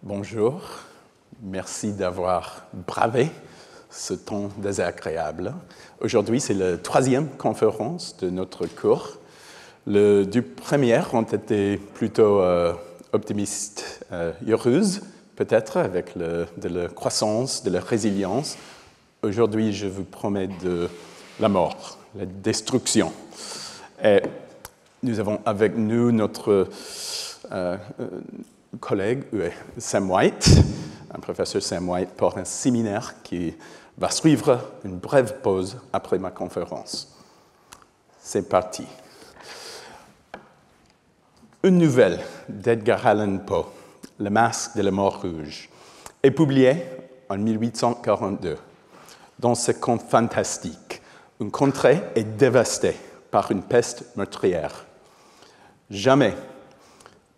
Bonjour, merci d'avoir bravé ce temps désagréable. Aujourd'hui, c'est la troisième conférence de notre cours. Les deux premières ont été plutôt optimistes, heureuses, peut-être, avec de la croissance, de la résilience. Aujourd'hui, je vous promets de la mort, la destruction. Et nous avons avec nous notre collègue Sam White, un professeur Sam White, pour un séminaire qui va suivre une brève pause après ma conférence. C'est parti. Une nouvelle d'Edgar Allan Poe, Le Masque de la Mort Rouge, est publiée en 1842. Dans ce conte fantastique, une contrée est dévastée par une peste meurtrière. Jamais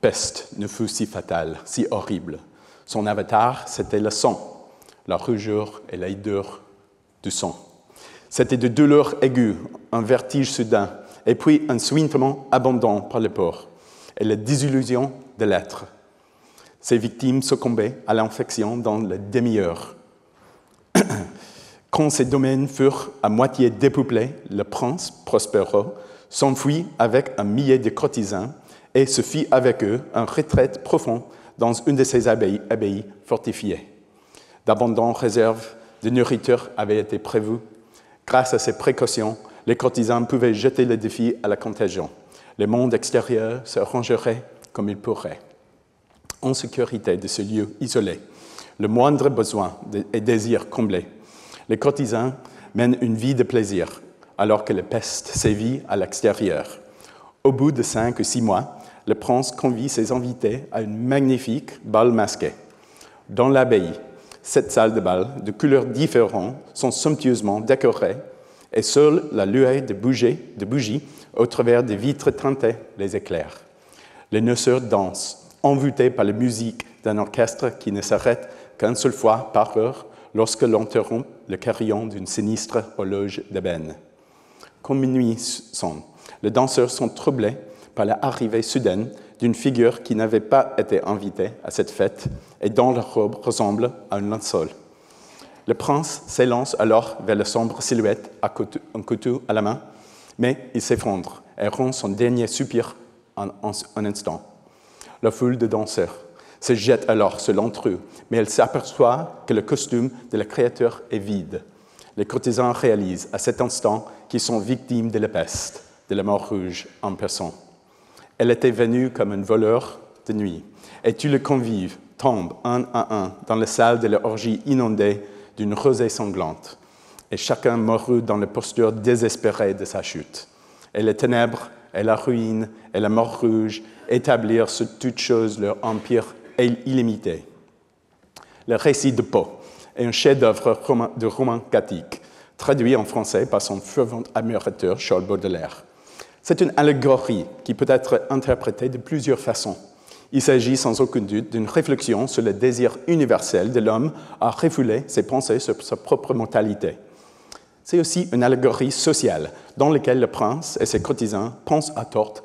peste ne fut si fatale, si horrible. Son avatar, c'était le sang, la rougeur et l'hideur du sang. C'était de douleurs aiguës, un vertige soudain, et puis un suintement abondant par le port, et la désillusion de l'être. Ses victimes succombaient à l'infection dans la demi-heure. Quand ces domaines furent à moitié dépeuplés, le prince Prospero s'enfuit avec un millier de courtisans et se fit avec eux un retraite profond dans une de ces abbayes fortifiées. D'abondantes réserves de nourriture avaient été prévues. Grâce à ces précautions, les courtisans pouvaient jeter le défi à la contagion. Le monde extérieur se rangerait comme il pourrait. En sécurité de ce lieu isolé, le moindre besoin et désir comblé, les courtisans mènent une vie de plaisir, alors que la peste sévit à l'extérieur. Au bout de 5 ou 6 mois, le prince convie ses invités à une magnifique bal masqué. Dans l'abbaye, 7 salles de bal de couleurs différentes sont somptueusement décorées et seule la lueur de bougies au travers des vitres teintées les éclaire. Les noceurs dansent, envoûtés par la musique d'un orchestre qui ne s'arrête qu'une seule fois par heure lorsque l'on interrompt le carillon d'une sinistre horloge d'ébène. Quand minuit sonne, les danseurs sont troublés par l'arrivée soudaine d'une figure qui n'avait pas été invitée à cette fête et dont la robe ressemble à un linceul. Le prince s'élance alors vers la sombre silhouette, un couteau à la main, mais il s'effondre et rend son dernier soupir en un instant. La foule de danseurs se jette alors sur l'entreux, mais elle s'aperçoit que le costume de la créature est vide. Les courtisans réalisent à cet instant qu'ils sont victimes de la peste, de la mort rouge en personne. Elle était venue comme un voleur de nuit, et tous les convives tombent un à un dans la salle de l'orgie inondée d'une rosée sanglante, et chacun mourut dans la posture désespérée de sa chute. Et les ténèbres, et la ruine, et la mort rouge établirent sur toute chose leur empire illimité. Le récit de Poe est un chef-d'œuvre de roman gothique, traduit en français par son fervent admirateur Charles Baudelaire. C'est une allégorie qui peut être interprétée de plusieurs façons. Il s'agit sans aucun doute d'une réflexion sur le désir universel de l'homme à refouler ses pensées sur sa propre mortalité. C'est aussi une allégorie sociale, dans laquelle le prince et ses courtisans pensent à tort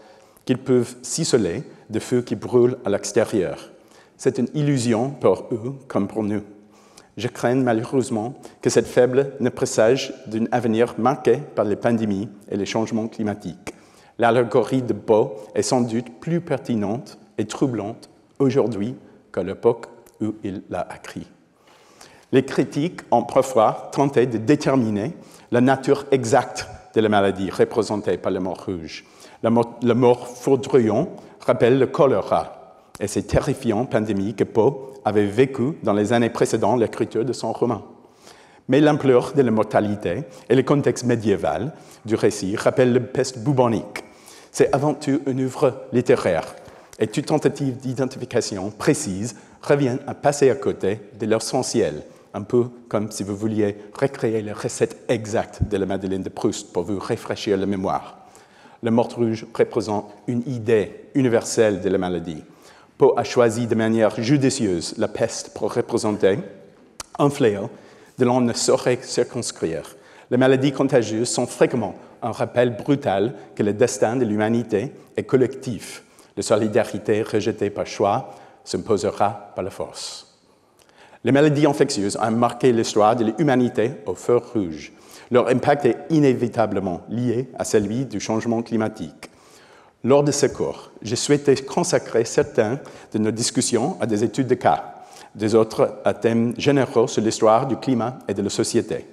qu'ils peuvent s'isoler de feux qui brûlent à l'extérieur. C'est une illusion pour eux comme pour nous. Je crains malheureusement que cette fable ne présage d'un avenir marqué par les pandémies et les changements climatiques. L'allégorie de Poe est sans doute plus pertinente et troublante aujourd'hui qu'à l'époque où il l'a écrit. Les critiques ont parfois tenté de déterminer la nature exacte de la maladie représentée par la mort rouge. La mort foudroyante rappelle le choléra et ces terrifiantes pandémies que Poe avait vécues dans les années précédant l'écriture de son roman. Mais l'ampleur de la mortalité et le contexte médiéval du récit rappellent la peste bubonique. C'est avant tout une œuvre littéraire, et toute tentative d'identification précise revient à passer à côté de l'essentiel, un peu comme si vous vouliez recréer la recette exacte de la Madeleine de Proust pour vous rafraîchir la mémoire. La mort rouge représente une idée universelle de la maladie. Poe a choisi de manière judicieuse la peste pour représenter un fléau de l'on ne saurait circonscrire. Les maladies contagieuses sont fréquemment un rappel brutal que le destin de l'humanité est collectif. La solidarité rejetée par choix s'imposera par la force. Les maladies infectieuses ont marqué l'histoire de l'humanité au feu rouge. Leur impact est inévitablement lié à celui du changement climatique. Lors de ce cours, j'ai souhaité consacrer certains de nos discussions à des études de cas, des autres à thèmes généraux sur l'histoire du climat et de la société.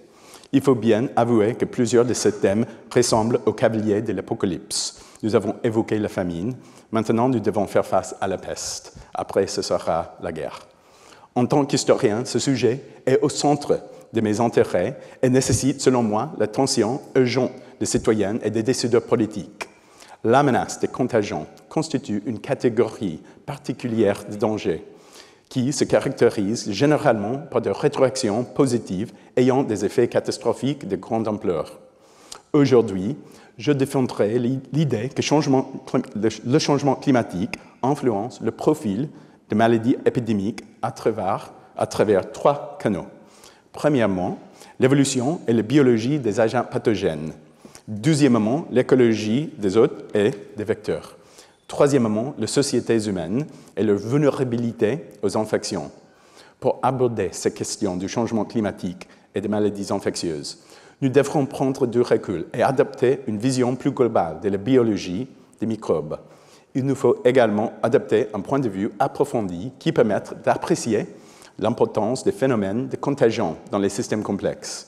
Il faut bien avouer que plusieurs de ces thèmes ressemblent au cavalier de l'Apocalypse. Nous avons évoqué la famine, maintenant nous devons faire face à la peste. Après, ce sera la guerre. En tant qu'historien, ce sujet est au centre de mes intérêts et nécessite, selon moi, l'attention urgente des citoyens et des décideurs politiques. La menace des contagions constitue une catégorie particulière de danger qui se caractérise généralement par des rétroactions positives ayant des effets catastrophiques de grande ampleur. Aujourd'hui, je défendrai l'idée que le changement climatique influence le profil de maladies épidémiques à travers 3 canaux. Premièrement, l'évolution et la biologie des agents pathogènes. Deuxièmement, l'écologie des hôtes et des vecteurs. Troisièmement, les sociétés humaines et leur vulnérabilité aux infections. Pour aborder ces questions du changement climatique et des maladies infectieuses, nous devrons prendre du recul et adopter une vision plus globale de la biologie des microbes. Il nous faut également adopter un point de vue approfondi qui permette d'apprécier l'importance des phénomènes de contagion dans les systèmes complexes.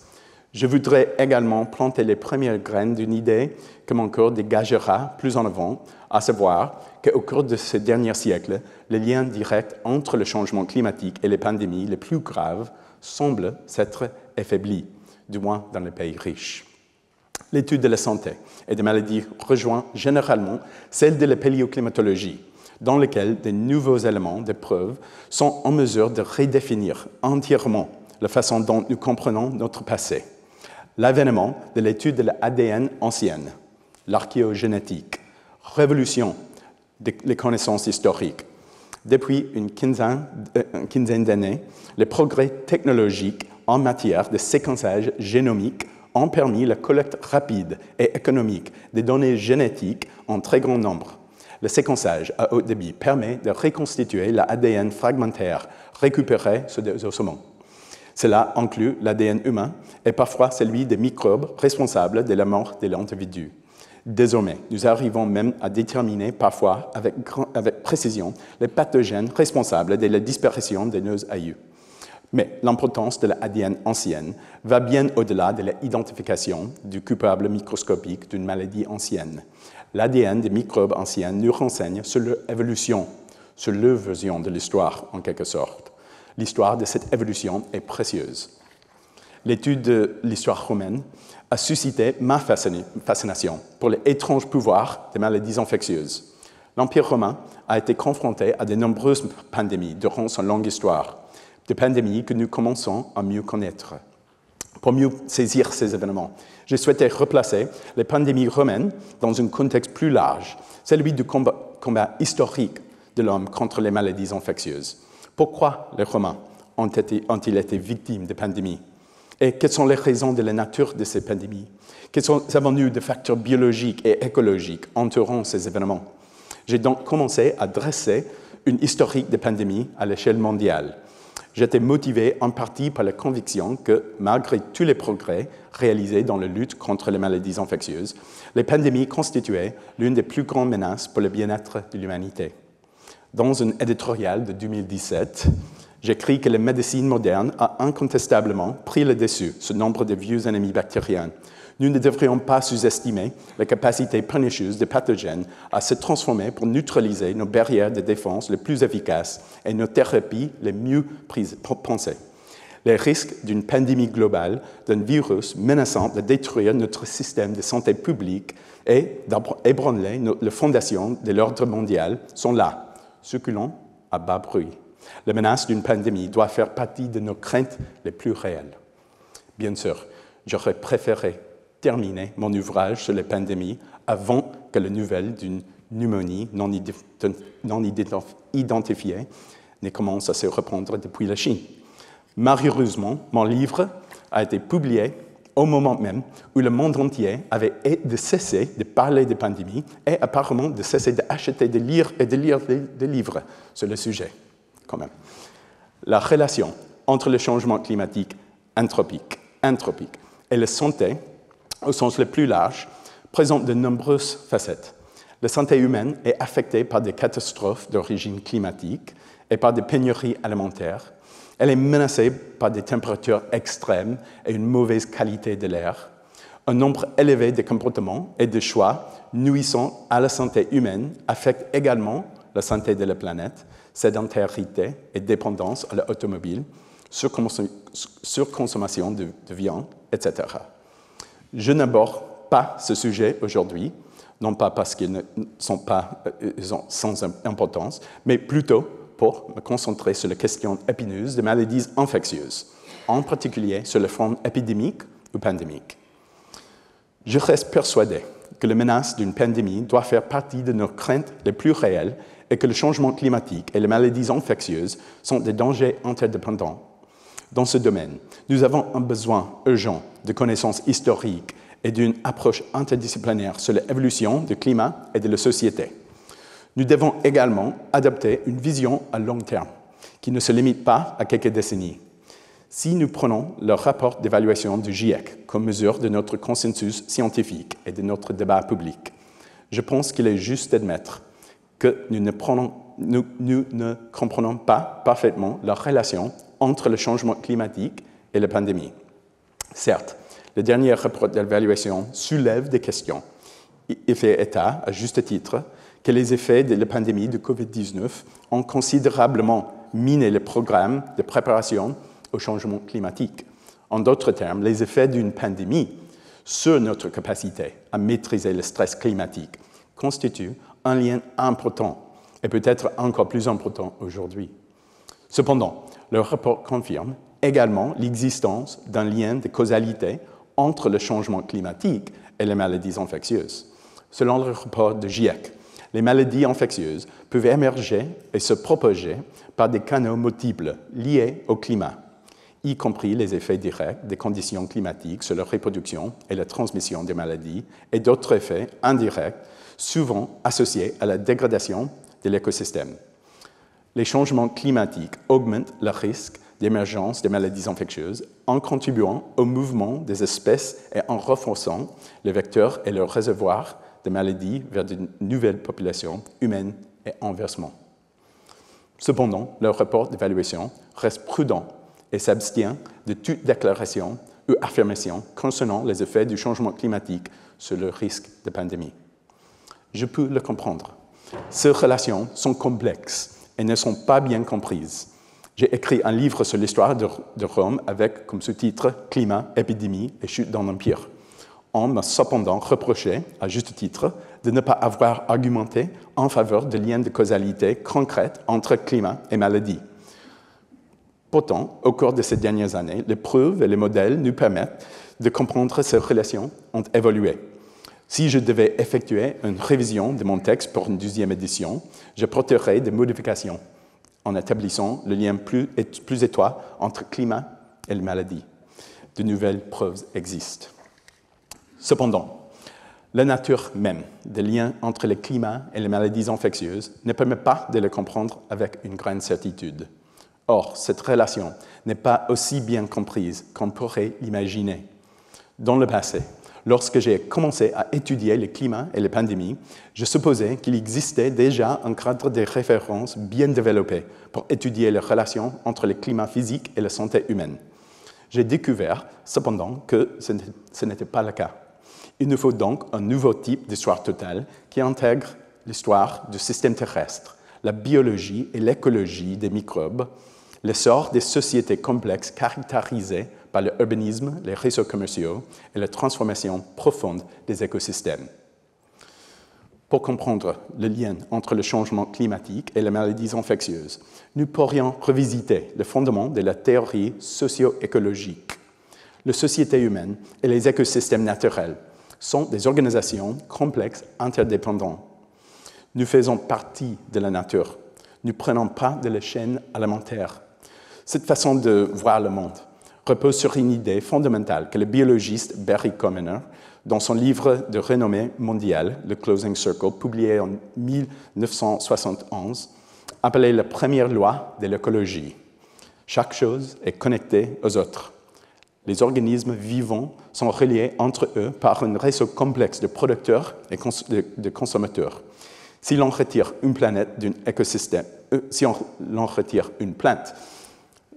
Je voudrais également planter les premières graines d'une idée que mon cours dégagera plus en avant, à savoir qu'au cours de ces derniers siècles, les liens directs entre le changement climatique et les pandémies les plus graves semblent s'être affaiblis, du moins dans les pays riches. L'étude de la santé et des maladies rejoint généralement celle de la paléoclimatologie, dans laquelle de nouveaux éléments de preuve sont en mesure de redéfinir entièrement la façon dont nous comprenons notre passé. L'avènement de l'étude de l'ADN ancienne, l'archéogénétique, révolution des connaissances historiques. Depuis une quinzaine d'années, les progrès technologiques en matière de séquençage génomique ont permis la collecte rapide et économique des données génétiques en très grand nombre. Le séquençage à haut débit permet de reconstituer l'ADN fragmentaire récupéré sur des ossements. Cela inclut l'ADN humain et parfois celui des microbes responsables de la mort de l'individu. Désormais, nous arrivons même à déterminer parfois avec précision les pathogènes responsables de la disparition de nos aïeux. Mais l'importance de l'ADN ancienne va bien au-delà de l'identification du coupable microscopique d'une maladie ancienne. L'ADN des microbes anciens nous renseigne sur leur évolution, sur leur version de l'histoire en quelque sorte. L'histoire de cette évolution est précieuse. L'étude de l'histoire romaine a suscité ma fascination pour les étranges pouvoirs des maladies infectieuses. L'Empire romain a été confronté à de nombreuses pandémies durant son longue histoire, des pandémies que nous commençons à mieux connaître. Pour mieux saisir ces événements, j'ai souhaité replacer les pandémies romaines dans un contexte plus large, celui du combat historique de l'homme contre les maladies infectieuses. Pourquoi les Romains ont-ils été victimes de pandémies? Et quelles sont les raisons de la nature de ces pandémies? Quels avons-nous de facteurs biologiques et écologiques entourant ces événements? J'ai donc commencé à dresser une historique des pandémies à l'échelle mondiale. J'étais motivé en partie par la conviction que, malgré tous les progrès réalisés dans la lutte contre les maladies infectieuses, les pandémies constituaient l'une des plus grandes menaces pour le bien-être de l'humanité. Dans un éditorial de 2017, j'écris que la médecine moderne a incontestablement pris le dessus sur nombre de vieux ennemis bactériens. Nous ne devrions pas sous-estimer la capacité pernicieuse des pathogènes à se transformer pour neutraliser nos barrières de défense les plus efficaces et nos thérapies les mieux pensées. Les risques d'une pandémie globale, d'un virus menaçant de détruire notre système de santé publique et d'ébranler les fondations de l'ordre mondial sont là, circulant à bas bruit. La menace d'une pandémie doit faire partie de nos craintes les plus réelles. Bien sûr, j'aurais préféré terminer mon ouvrage sur les pandémies avant que la nouvelle d'une pneumonie non identifiée ne commence à se répandre depuis la Chine. Malheureusement, mon livre a été publié au moment même où le monde entier avait cessé de parler de pandémie et apparemment de cesser d'acheter, de lire des livres sur le sujet. quand même. La relation entre le changement climatique anthropique et la santé, au sens le plus large, présente de nombreuses facettes. La santé humaine est affectée par des catastrophes d'origine climatique et par des pénuries alimentaires. Elle est menacée par des températures extrêmes et une mauvaise qualité de l'air. Un nombre élevé de comportements et de choix nuisant à la santé humaine affectent également la santé de la planète, sédentarité et dépendance à l'automobile, surconsommation de viande, etc. Je n'aborde pas ce sujet aujourd'hui, non pas parce qu'ils sont sans importance, mais plutôt pour me concentrer sur la question épineuse des maladies infectieuses, en particulier sur le front épidémique ou pandémique. Je reste persuadé que la menace d'une pandémie doit faire partie de nos craintes les plus réelles et que le changement climatique et les maladies infectieuses sont des dangers interdépendants. Dans ce domaine, nous avons un besoin urgent de connaissances historiques et d'une approche interdisciplinaire sur l'évolution du climat et de la société. Nous devons également adopter une vision à long terme, qui ne se limite pas à quelques décennies. Si nous prenons le rapport d'évaluation du GIEC comme mesure de notre consensus scientifique et de notre débat public, je pense qu'il est juste d'admettre que nous ne comprenons pas parfaitement la relation entre le changement climatique et la pandémie. Certes, le dernier rapport d'évaluation soulève des questions. Il fait état, à juste titre, que les effets de la pandémie de COVID-19 ont considérablement miné le programme de préparation au changement climatique. En d'autres termes, les effets d'une pandémie sur notre capacité à maîtriser le stress climatique constituent un lien important et peut-être encore plus important aujourd'hui. Cependant, le rapport confirme également l'existence d'un lien de causalité entre le changement climatique et les maladies infectieuses. Selon le rapport de GIEC, les maladies infectieuses peuvent émerger et se propager par des canaux multiples liés au climat, y compris les effets directs des conditions climatiques sur la reproduction et la transmission des maladies, et d'autres effets indirects, souvent associés à la dégradation de l'écosystème. Les changements climatiques augmentent le risque d'émergence des maladies infectieuses en contribuant au mouvement des espèces et en renforçant les vecteurs et leurs réservoirs de maladies vers de nouvelles populations humaines et inversement. Cependant, le rapport d'évaluation reste prudent et s'abstient de toute déclaration ou affirmation concernant les effets du changement climatique sur le risque de pandémie. Je peux le comprendre. Ces relations sont complexes et ne sont pas bien comprises. J'ai écrit un livre sur l'histoire de Rome avec comme sous-titre « Climat, épidémie et chute d'un empire ». On m'a cependant reproché, à juste titre, de ne pas avoir argumenté en faveur de liens de causalité concrètes entre climat et maladie. Pourtant, au cours de ces dernières années, les preuves et les modèles nous permettent de comprendre ces relations ont évolué. Si je devais effectuer une révision de mon texte pour une 12e édition, j'apporterais des modifications en établissant le lien plus étroit entre climat et les maladies. De nouvelles preuves existent. Cependant, la nature même des liens entre le climat et les maladies infectieuses ne permet pas de les comprendre avec une grande certitude. Or, cette relation n'est pas aussi bien comprise qu'on pourrait l'imaginer. Dans le passé, lorsque j'ai commencé à étudier le climat et les pandémies, je supposais qu'il existait déjà un cadre de référence bien développé pour étudier les relations entre le climat physique et la santé humaine. J'ai découvert, cependant, que ce n'était pas le cas. Il nous faut donc un nouveau type d'histoire totale qui intègre l'histoire du système terrestre, la biologie et l'écologie des microbes, l'essor des sociétés complexes caractérisées par l'urbanisme, les réseaux commerciaux et la transformation profonde des écosystèmes. Pour comprendre le lien entre le changement climatique et les maladies infectieuses, nous pourrions revisiter le fondement de la théorie socio-écologique. Les sociétés humaines et les écosystèmes naturels sont des organisations complexes interdépendantes. Nous faisons partie de la nature. Nous ne prenons pas de la chaîne alimentaire. Cette façon de voir le monde repose sur une idée fondamentale que le biologiste Barry Commoner, dans son livre de renommée mondiale, The Closing Circle, publié en 1971, appelée la première loi de l'écologie. Chaque chose est connectée aux autres. Les organismes vivants sont reliés entre eux par un réseau complexe de producteurs et de consommateurs. Si l'on retire une planète d'un écosystème, l'on retire une plante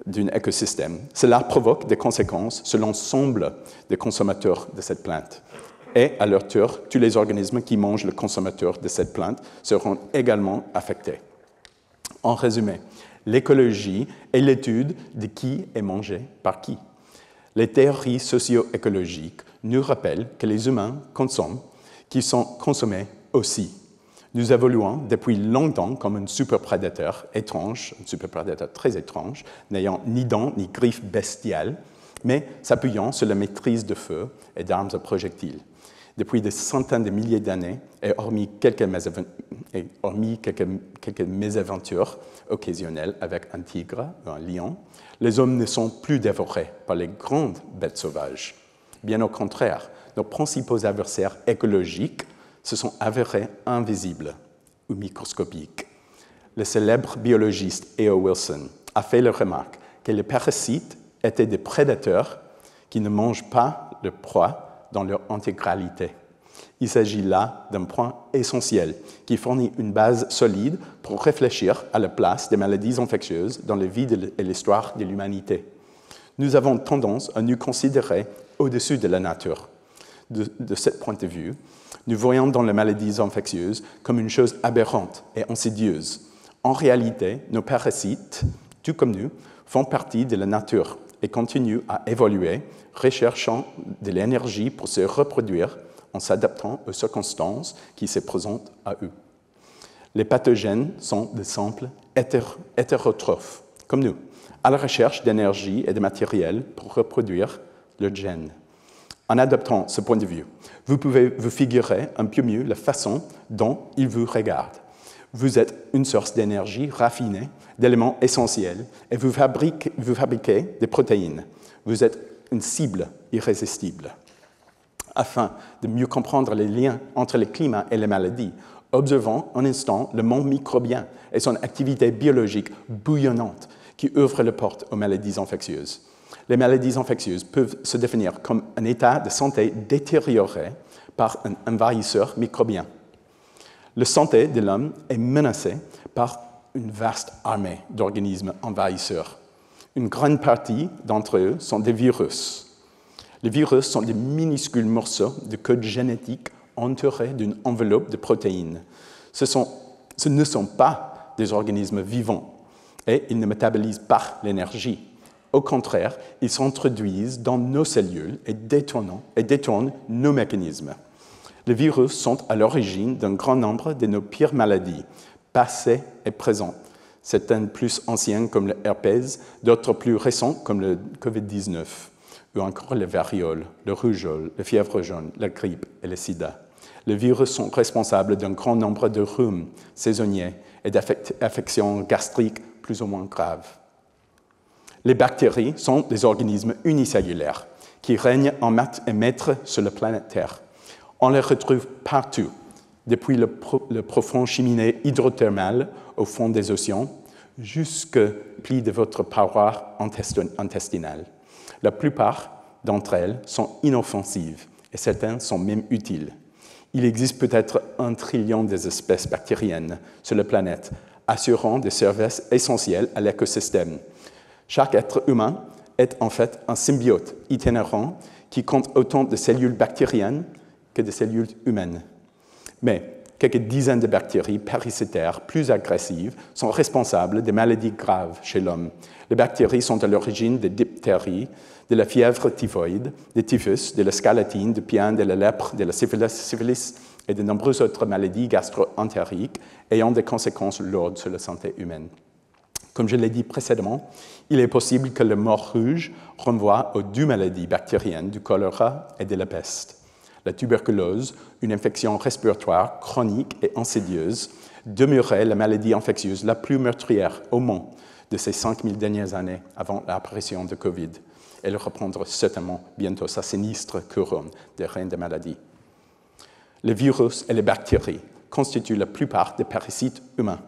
d'un écosystème, cela provoque des conséquences sur l'ensemble des consommateurs de cette plante. Et à leur tour, tous les organismes qui mangent le consommateur de cette plante seront également affectés. En résumé, l'écologie est l'étude de qui est mangé par qui. Les théories socio-écologiques nous rappellent que les humains consomment, qu'ils sont consommés aussi. Nous évoluons depuis longtemps comme un superprédateur étrange, un superprédateur très étrange, n'ayant ni dents ni griffes bestiales, mais s'appuyant sur la maîtrise de feu et d'armes à projectiles. Depuis des centaines de milliers d'années, et hormis quelques mésaventures occasionnelles avec un tigre ou un lion, les hommes ne sont plus dévorés par les grandes bêtes sauvages. Bien au contraire, nos principaux adversaires écologiques se sont avérés invisibles ou microscopiques. Le célèbre biologiste E.O. Wilson a fait la remarque que les parasites étaient des prédateurs qui ne mangent pas leur proie dans leur intégralité. Il s'agit là d'un point essentiel qui fournit une base solide pour réfléchir à la place des maladies infectieuses dans la vie et l'histoire de l'humanité. Nous avons tendance à nous considérer au-dessus de la nature. De ce point de vue, nous voyons dans les maladies infectieuses comme une chose aberrante et insidieuse. En réalité, nos parasites, tout comme nous, font partie de la nature et continuent à évoluer, recherchant de l'énergie pour se reproduire en s'adaptant aux circonstances qui se présentent à eux. Les pathogènes sont des simples hétérotrophes, comme nous, à la recherche d'énergie et de matériel pour reproduire leurs gènes. En adoptant ce point de vue, vous pouvez vous figurer un peu mieux la façon dont ils vous regardent. Vous êtes une source d'énergie raffinée, d'éléments essentiels, et vous fabriquez des protéines. Vous êtes une cible irrésistible. Afin de mieux comprendre les liens entre le climat et les maladies, observons un instant le monde microbien et son activité biologique bouillonnante qui ouvre la porte aux maladies infectieuses. Les maladies infectieuses peuvent se définir comme un état de santé détérioré par un envahisseur microbien. La santé de l'homme est menacée par une vaste armée d'organismes envahisseurs. Une grande partie d'entre eux sont des virus. Les virus sont des minuscules morceaux de code génétique entourés d'une enveloppe de protéines. Ce ne sont pas des organismes vivants et ils ne métabolisent pas l'énergie. Au contraire, ils s'introduisent dans nos cellules et détournent nos mécanismes. Les virus sont à l'origine d'un grand nombre de nos pires maladies, passées et présentes. Certaines plus anciennes comme le herpès, d'autres plus récentes comme le COVID-19, ou encore le variole, le rougeole, la fièvre jaune, la grippe et le sida. Les virus sont responsables d'un grand nombre de rhumes saisonniers et d'affections gastriques plus ou moins graves. Les bactéries sont des organismes unicellulaires qui règnent en maître sur la planète Terre. On les retrouve partout, depuis le profond cheminée hydrothermale au fond des océans jusqu'au pli de votre paroi intestinale. La plupart d'entre elles sont inoffensives et certaines sont même utiles. Il existe peut-être 1 trillion d'espèces bactériennes sur la planète, assurant des services essentiels à l'écosystème. Chaque être humain est en fait un symbiote itinérant qui compte autant de cellules bactériennes que de cellules humaines. Mais quelques dizaines de bactéries parasitaires plus agressives sont responsables des maladies graves chez l'homme. Les bactéries sont à l'origine des diphtéries, de la fièvre typhoïde, des typhus, de la scarlatine, du pian, de la lèpre, de la syphilis et de nombreuses autres maladies gastro-entériques ayant des conséquences lourdes sur la santé humaine. Comme je l'ai dit précédemment, il est possible que le mort rouge renvoie aux 2 maladies bactériennes du choléra et de la peste. La tuberculose, une infection respiratoire chronique et insidieuse, demeurait la maladie infectieuse la plus meurtrière au monde de ces 5000 dernières années avant l'apparition de Covid. Elle reprendra certainement bientôt sa sinistre couronne de reine des maladies. Les virus et les bactéries constituent la plupart des parasites humains.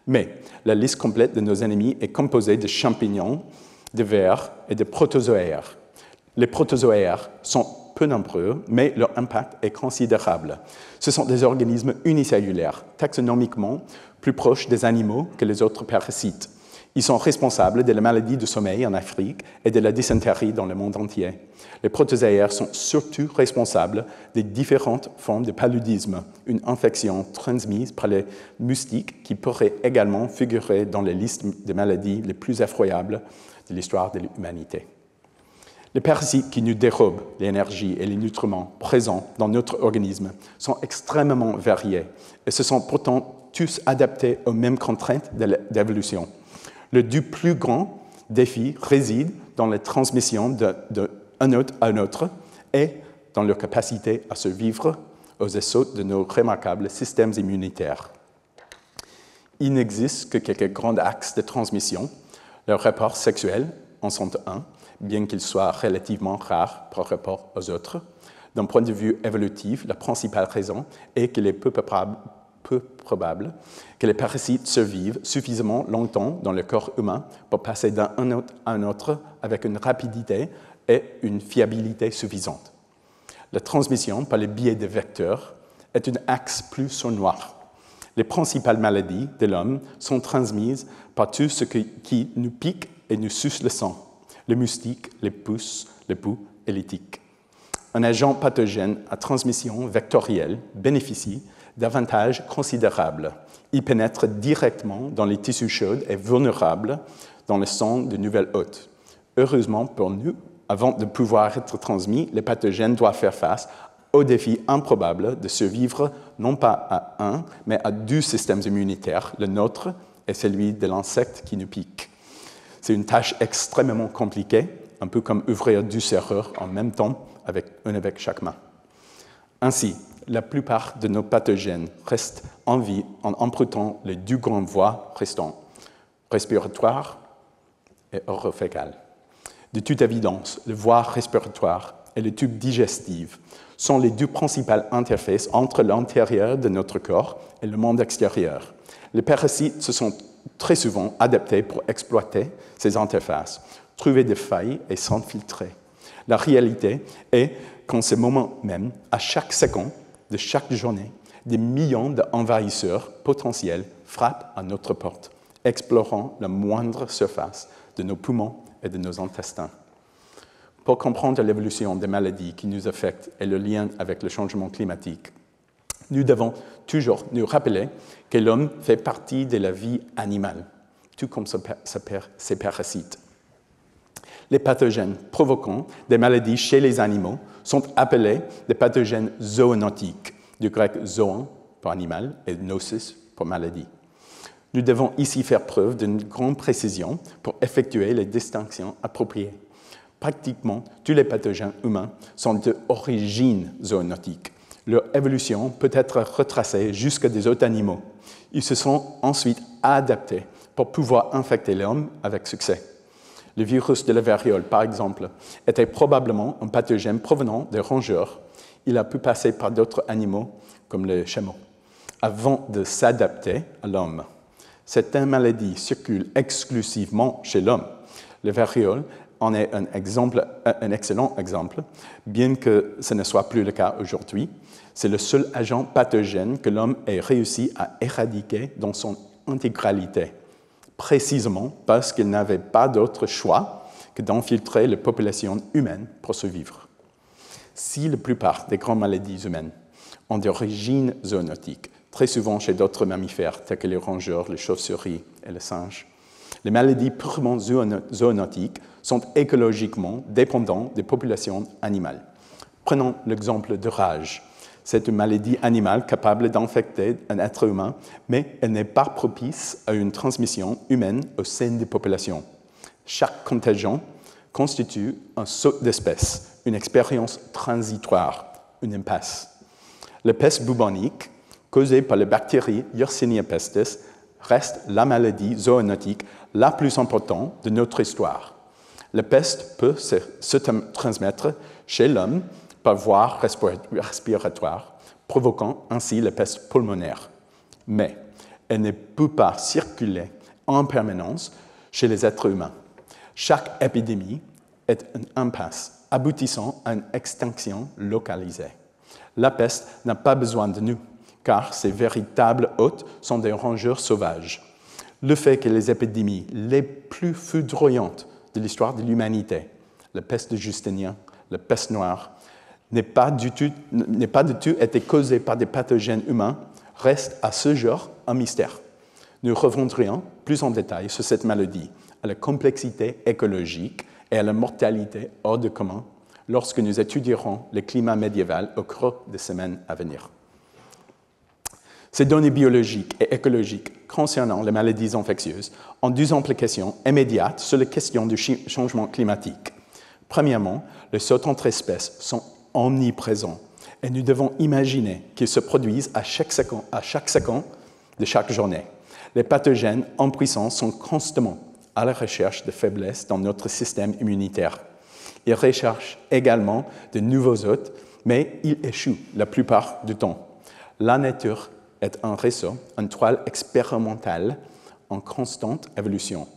Mais la liste complète de nos ennemis est composée de champignons, de vers et de protozoaires. Les protozoaires sont peu nombreux, mais leur impact est considérable. Ce sont des organismes unicellulaires, taxonomiquement plus proches des animaux que les autres parasites. Ils sont responsables de la maladie du sommeil en Afrique et de la dysenterie dans le monde entier. Les protozoaires sont surtout responsables des différentes formes de paludisme, une infection transmise par les moustiques qui pourrait également figurer dans les listes des maladies les plus effroyables de l'histoire de l'humanité. Les parasites qui nous dérobent l'énergie et les nutriments présents dans notre organisme sont extrêmement variés et se sont pourtant tous adaptés aux mêmes contraintes d'évolution. Le plus grand défi réside dans la transmission d'un hôte à un autre et dans leur capacité à survivre aux assauts de nos remarquables systèmes immunitaires. Il n'existe que quelques grands axes de transmission. Le rapport sexuel en sont un, bien qu'il soit relativement rare par rapport aux autres. D'un point de vue évolutif, la principale raison est qu'il est peu probable que les parasites survivent suffisamment longtemps dans le corps humain pour passer d'un hôte à un autre avec une rapidité et une fiabilité suffisantes. La transmission par le biais des vecteurs est un axe plus sournois. Les principales maladies de l'homme sont transmises par tout ce qui nous pique et nous suce le sang, les moustiques, les puces, les poux et les tiques. Un agent pathogène à transmission vectorielle bénéficie d'avantages considérables. Il pénètre directement dans les tissus chauds et vulnérables dans le sang de nouvel hôte. Heureusement pour nous, avant de pouvoir être transmis, les pathogènes doivent faire face au défi improbable de survivre non pas à un, mais à deux systèmes immunitaires, le nôtre et celui de l'insecte qui nous pique. C'est une tâche extrêmement compliquée, un peu comme ouvrir deux serrures en même temps, avec chaque main. Ainsi, la plupart de nos pathogènes restent en vie en empruntant les deux grandes voies restantes, respiratoire et orofécale. De toute évidence, les voies respiratoires et le tube digestif sont les deux principales interfaces entre l'intérieur de notre corps et le monde extérieur. Les parasites se sont très souvent adaptés pour exploiter ces interfaces, trouver des failles et s'infiltrer. La réalité est qu'en ce moment même, à chaque seconde de chaque journée, des millions d'envahisseurs potentiels frappent à notre porte, explorant la moindre surface de nos poumons et de nos intestins. Pour comprendre l'évolution des maladies qui nous affectent et le lien avec le changement climatique, nous devons toujours nous rappeler que l'homme fait partie de la vie animale, tout comme ses parasites. Les pathogènes provoquant des maladies chez les animaux sont appelés des pathogènes zoonotiques, du grec zoon pour animal et nosis pour maladie. Nous devons ici faire preuve d'une grande précision pour effectuer les distinctions appropriées. Pratiquement tous les pathogènes humains sont d'origine zoonotique. Leur évolution peut être retracée jusqu'à des autres animaux. Ils se sont ensuite adaptés pour pouvoir infecter l'homme avec succès. Le virus de la variole, par exemple, était probablement un pathogène provenant des rongeurs. Il a pu passer par d'autres animaux, comme les chameaux, avant de s'adapter à l'homme. Cette maladie circule exclusivement chez l'homme. La variole en est un excellent exemple, bien que ce ne soit plus le cas aujourd'hui. C'est le seul agent pathogène que l'homme ait réussi à éradiquer dans son intégralité, précisément parce qu'il n'avait pas d'autre choix que d'infiltrer la population humaine pour survivre. Si la plupart des grandes maladies humaines ont d'origine zoonotique, très souvent chez d'autres mammifères tels que les rongeurs, les chauves-souris et les singes, les maladies purement zoonotiques sont écologiquement dépendantes des populations animales. Prenons l'exemple de rage. C'est une maladie animale capable d'infecter un être humain, mais elle n'est pas propice à une transmission humaine au sein des populations. Chaque contagion constitue un saut d'espèce, une expérience transitoire, une impasse. La peste bubonique, causée par la bactérie Yersinia pestis, reste la maladie zoonotique la plus importante de notre histoire. La peste peut se transmettre chez l'homme par voie respiratoire, provoquant ainsi la peste pulmonaire. Mais Elle ne peut pas circuler en permanence chez les êtres humains. Chaque épidémie est une impasse aboutissant à une extinction localisée. La peste n'a pas besoin de nous, car ses véritables hôtes sont des rongeurs sauvages. Le fait que les épidémies les plus foudroyantes de l'histoire de l'humanité, la peste de Justinien, la peste noire, n'aient pas du tout été causées par des pathogènes humains, reste à ce jour un mystère. Nous reviendrons plus en détail sur cette maladie, à la complexité écologique et à la mortalité hors de commun lorsque nous étudierons le climat médiéval au cours des semaines à venir. Ces données biologiques et écologiques concernant les maladies infectieuses ont deux implications immédiates sur la question du changement climatique. Premièrement, les sauts entre espèces sont omniprésents et nous devons imaginer qu'ils se produisent à chaque seconde de chaque journée. Les pathogènes en puissance sont constamment à la recherche de faiblesses dans notre système immunitaire. Ils recherchent également de nouveaux hôtes, mais ils échouent la plupart du temps. La nature est un réseau, une toile expérimentale en constante évolution.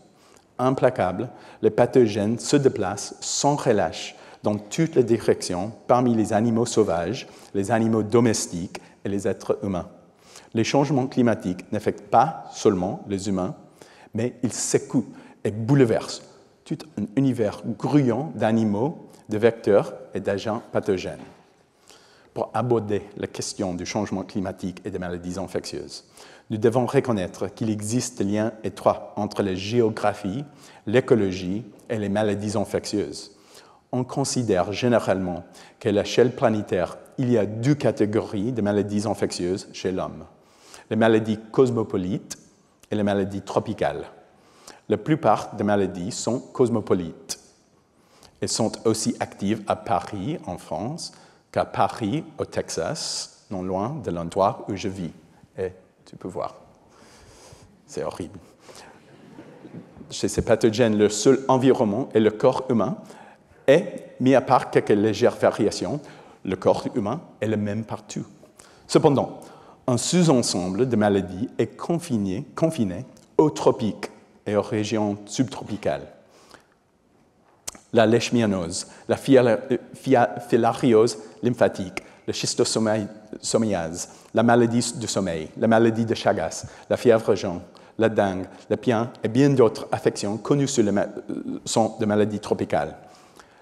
Implacable, les pathogènes se déplacent sans relâche dans toutes les directions parmi les animaux sauvages, les animaux domestiques et les êtres humains. Les changements climatiques n'affectent pas seulement les humains, mais ils secouent et bouleversent tout un univers grouillant d'animaux, de vecteurs et d'agents pathogènes. Pour aborder la question du changement climatique et des maladies infectieuses, nous devons reconnaître qu'il existe des liens étroits entre la géographie, l'écologie et les maladies infectieuses. On considère généralement qu'à l'échelle planétaire, il y a deux catégories de maladies infectieuses chez l'homme: les maladies cosmopolites et les maladies tropicales. La plupart des maladies sont cosmopolites et sont aussi actives à Paris, en France, qu'à Paris, au Texas, non loin de l'endroit où je vis. Et tu peux voir, c'est horrible. Chez ces pathogènes, le seul environnement est le corps humain, et, mis à part quelques légères variations, le corps humain est le même partout. Cependant, un sous-ensemble de maladies est confiné aux tropiques et aux régions subtropicales. La leishmaniose, la filariose lymphatique, la schistosomiase, la maladie du sommeil, la maladie de Chagas, la fièvre jaune, la dengue, le pien et bien d'autres affections connues sont des maladies tropicales.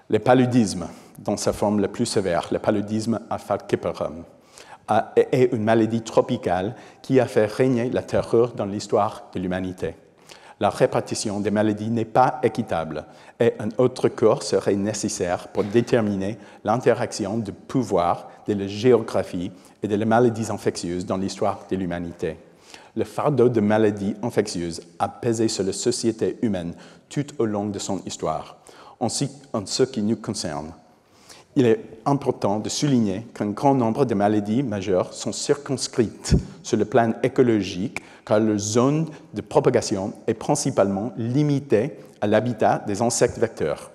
Le paludisme, dans sa forme la plus sévère, le paludisme à falciparum, est une maladie tropicale qui a fait régner la terreur dans l'histoire de l'humanité. La répartition des maladies n'est pas équitable et un autre cours serait nécessaire pour déterminer l'interaction du pouvoir, de la géographie et de les maladies infectieuses dans l'histoire de l'humanité. Le fardeau de maladies infectieuses a pesé sur la société humaine tout au long de son histoire. En ce qui nous concerne, il est important de souligner qu'un grand nombre de maladies majeures sont circonscrites sur le plan écologique car leur zone de propagation est principalement limitée à l'habitat des insectes vecteurs.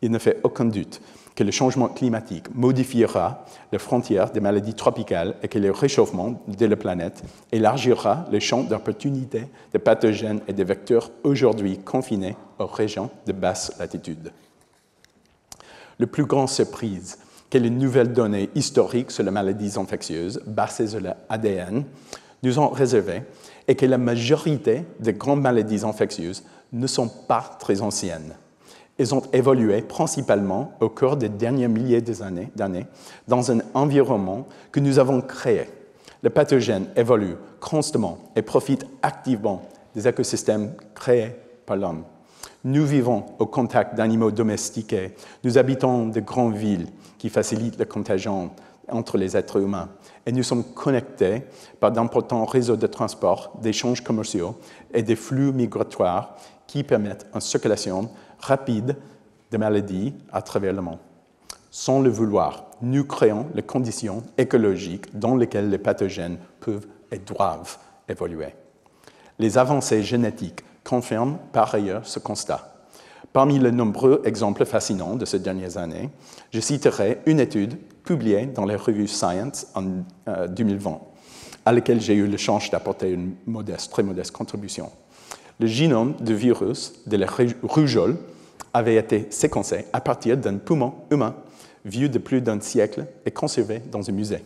Il ne fait aucun doute que le changement climatique modifiera les frontières des maladies tropicales et que le réchauffement de la planète élargira le champ d'opportunité des pathogènes et des vecteurs aujourd'hui confinés aux régions de basse latitude. La plus grande surprise que les nouvelles données historiques sur les maladies infectieuses basées sur l'ADN nous ont réservé est que la majorité des grandes maladies infectieuses ne sont pas très anciennes. Elles ont évolué principalement au cours des derniers milliers d'années dans un environnement que nous avons créé. Les pathogènes évoluent constamment et profitent activement des écosystèmes créés par l'homme. Nous vivons au contact d'animaux domestiqués. Nous habitons de grandes villes qui facilitent la contagion entre les êtres humains. Et nous sommes connectés par d'importants réseaux de transport, d'échanges commerciaux et des flux migratoires qui permettent une circulation rapide de maladies à travers le monde. Sans le vouloir, nous créons les conditions écologiques dans lesquelles les pathogènes peuvent et doivent évoluer. Les avancées génétiques confirment par ailleurs ce constat. Parmi les nombreux exemples fascinants de ces dernières années, je citerai une étude publiée dans la revue Science en 2020. à laquelle j'ai eu le chance d'apporter une très modeste contribution. Le génome du virus de la rougeole avait été séquencé à partir d'un poumon humain vieux de plus d'un siècle et conservé dans un musée.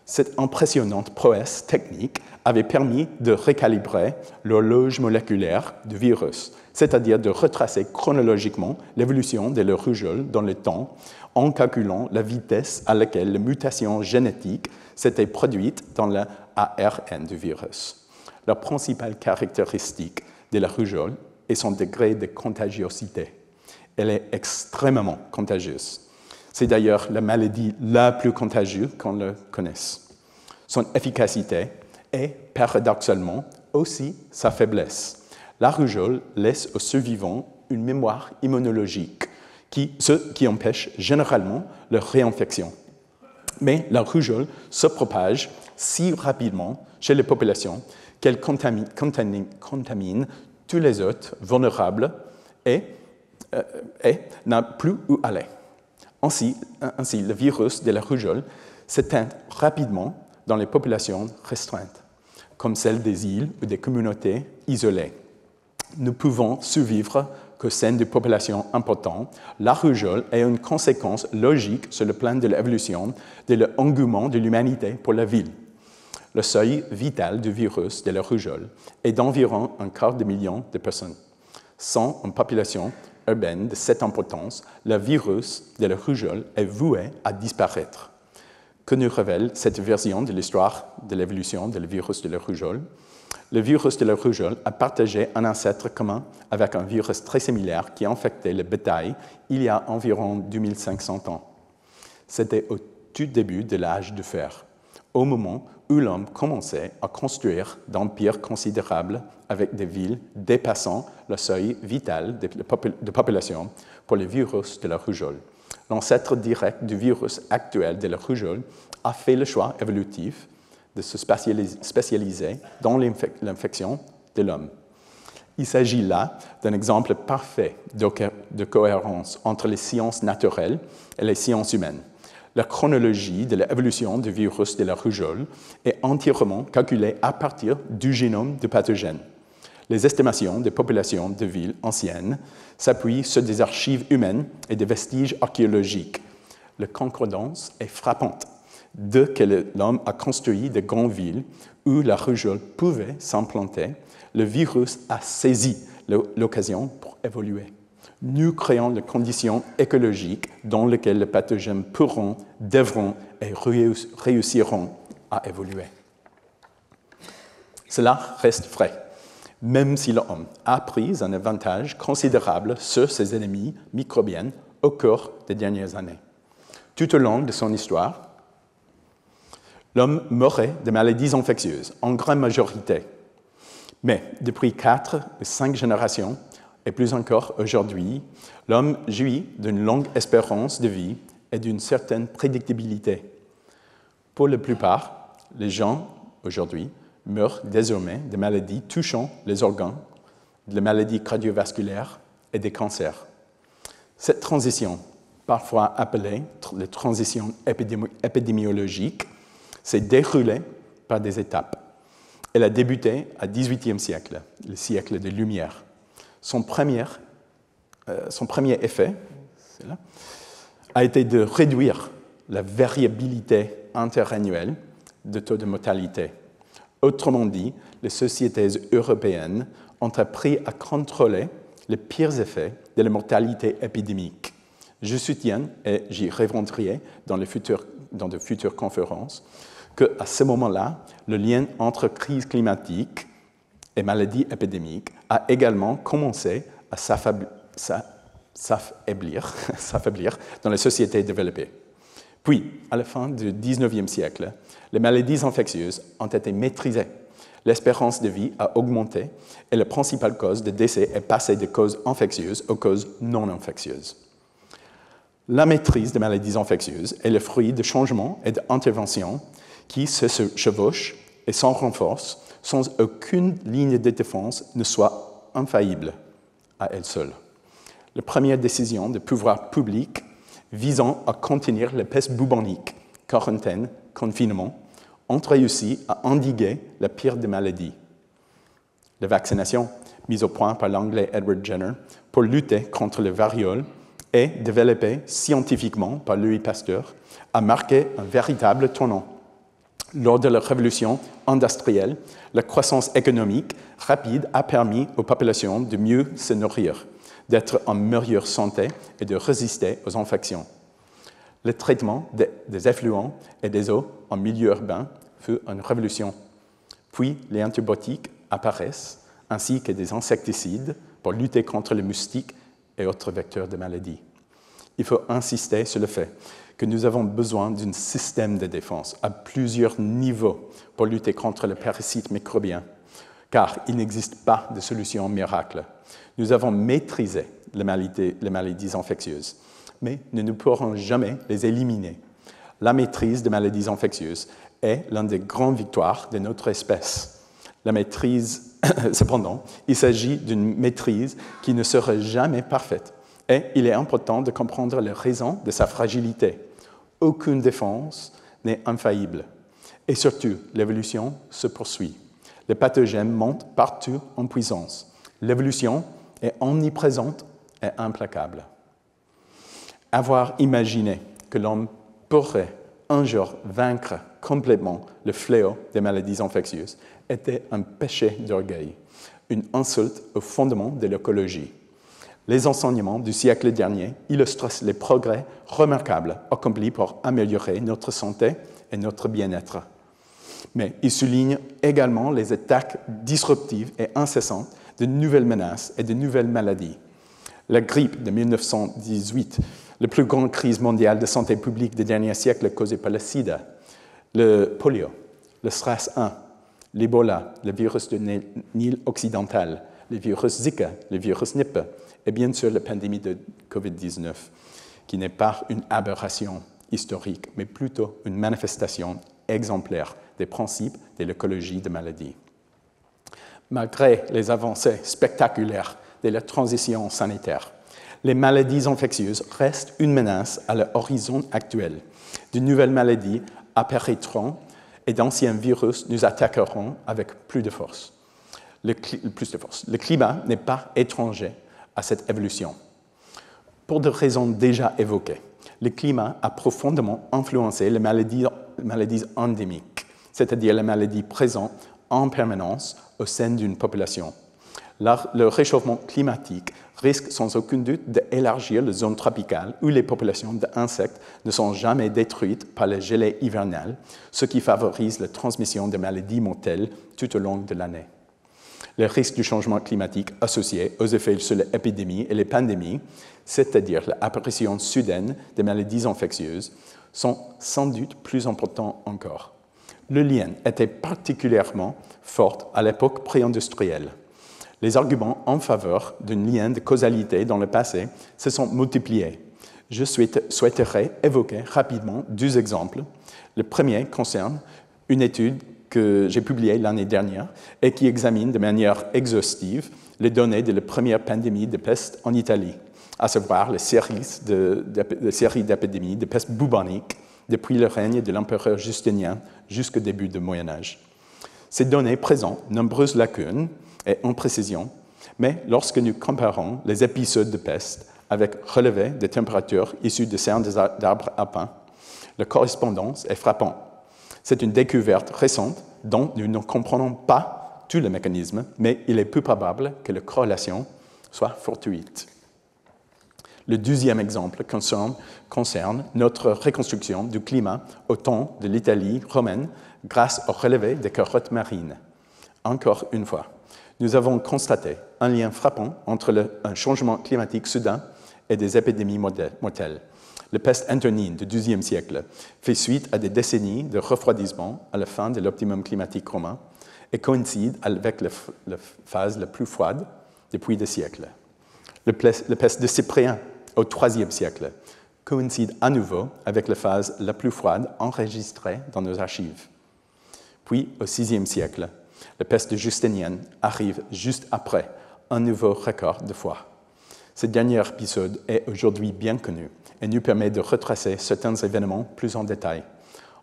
Cette impressionnante prouesse technique avait permis de recalibrer l'horloge moléculaire du virus, c'est-à-dire de retracer chronologiquement l'évolution de la rougeole dans le temps en calculant la vitesse à laquelle la mutation génétique s'était produite dans l'ARN du virus. La principale caractéristique de la rougeole est son degré de contagiosité. Elle est extrêmement contagieuse. C'est d'ailleurs la maladie la plus contagieuse qu'on le connaisse. Son efficacité est, paradoxalement, aussi sa faiblesse. La rougeole laisse aux survivants une mémoire immunologique, ce qui empêche généralement leur réinfection. Mais la rougeole se propage si rapidement chez les populations qu'elle contamine tous les hôtes vulnérables et n'a plus où aller. Ainsi, le virus de la rougeole s'éteint rapidement dans les populations restreintes, comme celles des îles ou des communautés isolées. Nous pouvons survivre qu'au sein de populations importantes. La rougeole est une conséquence logique sur le plan de l'évolution de l'engouement de l'humanité pour la ville. Le seuil vital du virus de la rougeole est d'environ 250 000 de personnes. Sans une population urbaine de cette importance, le virus de la rougeole est voué à disparaître. Que nous révèle cette version de l'histoire de l'évolution du virus de la rougeole? Le virus de la rougeole a partagé un ancêtre commun avec un virus très similaire qui a infecté le bétail il y a environ 2500 ans. C'était au tout début de l'âge de fer, au moment où l'homme commençait à construire d'empires considérables avec des villes dépassant le seuil vital de population pour le virus de la rougeole. L'ancêtre direct du virus actuel de la rougeole a fait le choix évolutif de se spécialiser dans l'infection de l'homme. Il s'agit là d'un exemple parfait de cohérence entre les sciences naturelles et les sciences humaines. La chronologie de l'évolution du virus de la rougeole est entièrement calculée à partir du génome du pathogène. Les estimations des populations de villes anciennes s'appuient sur des archives humaines et des vestiges archéologiques. La concordance est frappante. Dès que l'homme a construit de grandes villes où la rougeole pouvait s'implanter, le virus a saisi l'occasion pour évoluer. Nous créons les conditions écologiques dans lesquelles les pathogènes pourront, devront et réussiront à évoluer. Cela reste vrai, même si l'homme a pris un avantage considérable sur ses ennemis microbiens au cours des dernières années. Tout au long de son histoire, l'homme mourait de maladies infectieuses, en grande majorité. Mais depuis 4 ou 5 générations, et plus encore aujourd'hui, l'homme jouit d'une longue espérance de vie et d'une certaine prédictibilité. Pour la plupart, les gens, aujourd'hui, meurent désormais de maladies touchant les organes, de maladies cardiovasculaires et des cancers. Cette transition, parfois appelée la transition épidémiologique, s'est déroulée par des étapes. Elle a débuté au XVIIIe siècle, le siècle des Lumières. Son premier effet a été de réduire la variabilité interannuelle de taux de mortalité. Autrement dit, les sociétés européennes ont appris à contrôler les pires effets de la mortalité épidémique. Je soutiens, et j'y reviendrai dans de futures conférences, qu'à ce moment-là, le lien entre crise climatique et maladies épidémiques a également commencé à s'affaiblir dans les sociétés développées. Puis, à la fin du XIXe siècle, les maladies infectieuses ont été maîtrisées. L'espérance de vie a augmenté et la principale cause de décès est passée de causes infectieuses aux causes non infectieuses. La maîtrise des maladies infectieuses est le fruit de changements et d'interventions qui se chevauchent et s'en renforcent sans aucune ligne de défense ne soit infaillible à elle seule. La première décision des pouvoirs publics visant à contenir la peste bubonique, quarantaine, confinement, ont réussi à endiguer la pire des maladies. La vaccination, mise au point par l'anglais Edward Jenner pour lutter contre le variole et développée scientifiquement par Louis Pasteur, a marqué un véritable tournant. Lors de la révolution industrielle, la croissance économique rapide a permis aux populations de mieux se nourrir, d'être en meilleure santé et de résister aux infections. Le traitement des effluents et des eaux en milieu urbain fut une révolution. Puis les antibiotiques apparaissent, ainsi que des insecticides pour lutter contre les moustiques et autres vecteurs de maladies. Il faut insister sur le fait que nous avons besoin d'un système de défense à plusieurs niveaux pour lutter contre le parasite microbien, car il n'existe pas de solution miracle. Nous avons maîtrisé les maladies infectieuses, mais nous ne pourrons jamais les éliminer. La maîtrise des maladies infectieuses est l'une des grandes victoires de notre espèce. La maîtrise, cependant, il s'agit d'une maîtrise qui ne sera jamais parfaite, et il est important de comprendre les raisons de sa fragilité. Aucune défense n'est infaillible. Et surtout, l'évolution se poursuit. Les pathogènes montent partout en puissance. L'évolution est omniprésente et implacable. Avoir imaginé que l'homme pourrait un jour vaincre complètement le fléau des maladies infectieuses était un péché d'orgueil, une insulte au fondement de l'écologie. Les enseignements du siècle dernier illustrent les progrès remarquables accomplis pour améliorer notre santé et notre bien-être. Mais ils soulignent également les attaques disruptives et incessantes de nouvelles menaces et de nouvelles maladies. La grippe de 1918, la plus grande crise mondiale de santé publique des derniers siècles causée par le sida, le polio, le SRAS 1, l'Ebola, le virus de Nil occidental, le virus Zika, le virus Nipah, et bien sûr la pandémie de COVID-19, qui n'est pas une aberration historique, mais plutôt une manifestation exemplaire des principes de l'écologie de maladies. Malgré les avancées spectaculaires de la transition sanitaire, les maladies infectieuses restent une menace à l'horizon actuel. De nouvelles maladies apparaîtront et d'anciens virus nous attaqueront avec plus de force. Le climat n'est pas étranger à cette évolution. Pour des raisons déjà évoquées, le climat a profondément influencé les maladies endémiques, c'est-à-dire les maladies présentes en permanence au sein d'une population. Le réchauffement climatique risque sans aucun doute d'élargir les zones tropicales où les populations d'insectes ne sont jamais détruites par les gelées hivernales, ce qui favorise la transmission de maladies mortelles tout au long de l'année. Les risques du changement climatique associés aux effets sur les épidémies et les pandémies, c'est-à-dire l'apparition soudaine des maladies infectieuses, sont sans doute plus importants encore. Le lien était particulièrement fort à l'époque pré-industrielle. Les arguments en faveur d'un lien de causalité dans le passé se sont multipliés. Je souhaiterais évoquer rapidement deux exemples. Le premier concerne une étude que j'ai publiée l'année dernière et qui examine de manière exhaustive les données de la première pandémie de peste en Italie, à savoir la série d'épidémies de peste bubonique depuis le règne de l'empereur Justinien jusqu'au début du Moyen-Âge. Ces données présentent nombreuses lacunes et imprécisions, mais lorsque nous comparons les épisodes de peste avec relevés des températures issues de cernes d'arbres alpins, la correspondance est frappante. C'est une découverte récente dont nous ne comprenons pas tous les mécanismes, mais il est peu probable que la corrélation soit fortuite. Le deuxième exemple concerne notre reconstruction du climat au temps de l'Italie romaine grâce au relevé des carottes marines. Encore une fois, nous avons constaté un lien frappant entre un changement climatique soudain et des épidémies mortelles. La peste antonine du XIIe siècle fait suite à des décennies de refroidissement à la fin de l'optimum climatique romain et coïncide avec la phase la plus froide depuis des siècles. La peste de Cyprien au IIIe siècle coïncide à nouveau avec la phase la plus froide enregistrée dans nos archives. Puis, au VIe siècle, la peste justinienne arrive juste après un nouveau record de froid. Ce dernier épisode est aujourd'hui bien connu et nous permet de retracer certains événements plus en détail.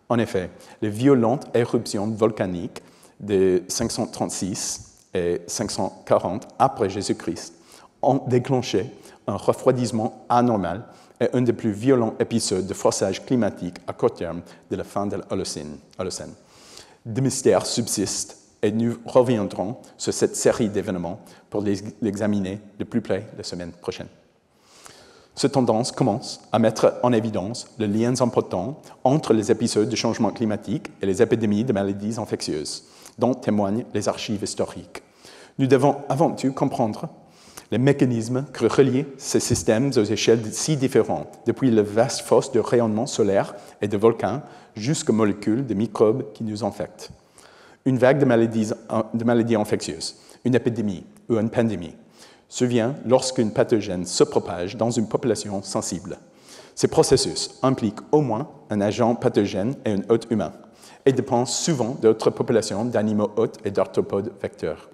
En effet, les violentes éruptions volcaniques de 536 et 540 après Jésus-Christ ont déclenché un refroidissement anormal et un des plus violents épisodes de forçage climatique à court terme de la fin de l'Holocène. Des mystères subsistent et nous reviendrons sur cette série d'événements pour l'examiner de plus près la semaine prochaine. Cette tendance commence à mettre en évidence les liens importants entre les épisodes de changement climatique et les épidémies de maladies infectieuses, dont témoignent les archives historiques. Nous devons avant tout comprendre les mécanismes qui relient ces systèmes aux échelles si différentes, depuis le vaste fosse de rayonnement solaire et de volcans jusqu'aux molécules de microbes qui nous infectent. Une vague de maladies infectieuses, une épidémie ou une pandémie survient lorsqu'un pathogène se propage dans une population sensible. Ces processus impliquent au moins un agent pathogène et un hôte humain et dépendent souvent d'autres populations d'animaux hôtes et d'arthropodes vecteurs.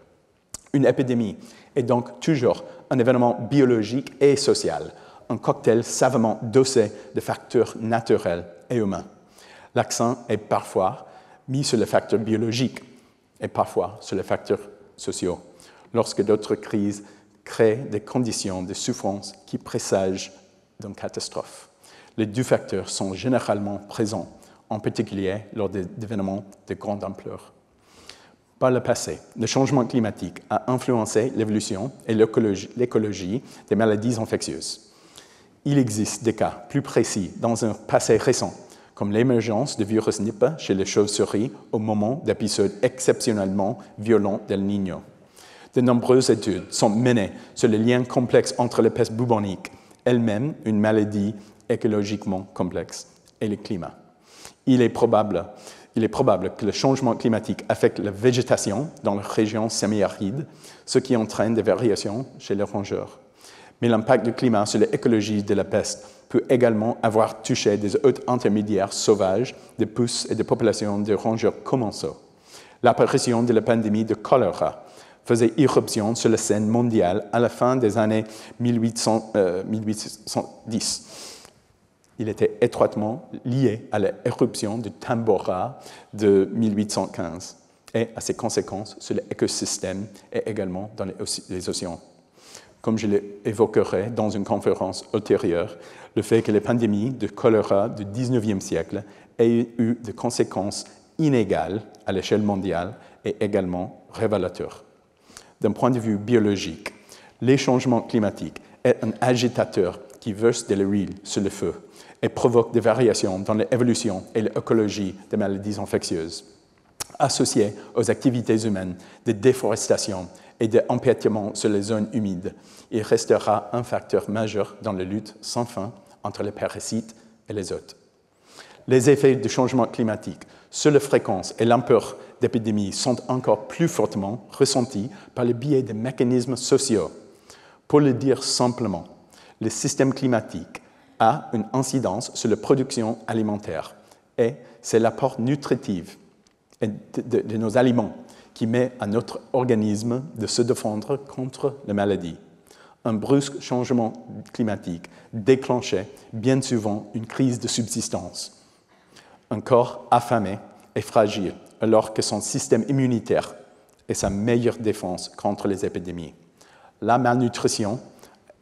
Une épidémie est donc toujours un événement biologique et social, un cocktail savamment dosé de facteurs naturels et humains. L'accent est parfois mis sur les facteurs biologiques et parfois sur les facteurs sociaux, lorsque d'autres crises créent des conditions de souffrance qui présagent d'une catastrophe. Les deux facteurs sont généralement présents, en particulier lors d'événements de grande ampleur. Par le passé, le changement climatique a influencé l'évolution et l'écologie des maladies infectieuses. Il existe des cas plus précis dans un passé récent, comme l'émergence du virus Nipah chez les chauves-souris au moment d'épisodes exceptionnellement violents d'El Niño. De nombreuses études sont menées sur le lien complexe entre la peste bubonique, elle-même une maladie écologiquement complexe, et le climat. Il est probable que le changement climatique affecte la végétation dans les régions semi-arides, ce qui entraîne des variations chez les rongeurs. Mais l'impact du climat sur l'écologie de la peste peut également avoir touché des hôtes intermédiaires sauvages, des pousses et des populations de rongeurs commensaux. L'apparition de la pandémie de choléra faisait irruption sur la scène mondiale à la fin des années 1810. Il était étroitement lié à l'éruption du Tambora de 1815 et à ses conséquences sur l'écosystème et également dans les océans. Comme je l'évoquerai dans une conférence ultérieure, le fait que les pandémies de choléra du XIXe siècle aient eu des conséquences inégales à l'échelle mondiale est également révélateur. D'un point de vue biologique, les changements climatiques est un agitateur qui verse de l'huile sur le feu et provoque des variations dans l'évolution et l'écologie des maladies infectieuses. Associé aux activités humaines de déforestation et d'empiètement sur les zones humides, il restera un facteur majeur dans la lutte sans fin entre les parasites et les hôtes. Les effets du changement climatique sur la fréquence et l'ampleur d'épidémies sont encore plus fortement ressentis par le biais des mécanismes sociaux. Pour le dire simplement, le système climatique a une incidence sur la production alimentaire et c'est l'apport nutritif de nos aliments qui met à notre organisme de se défendre contre la maladie. Un brusque changement climatique déclenchait bien souvent une crise de subsistance. Un corps affamé et fragile alors que son système immunitaire est sa meilleure défense contre les épidémies. La malnutrition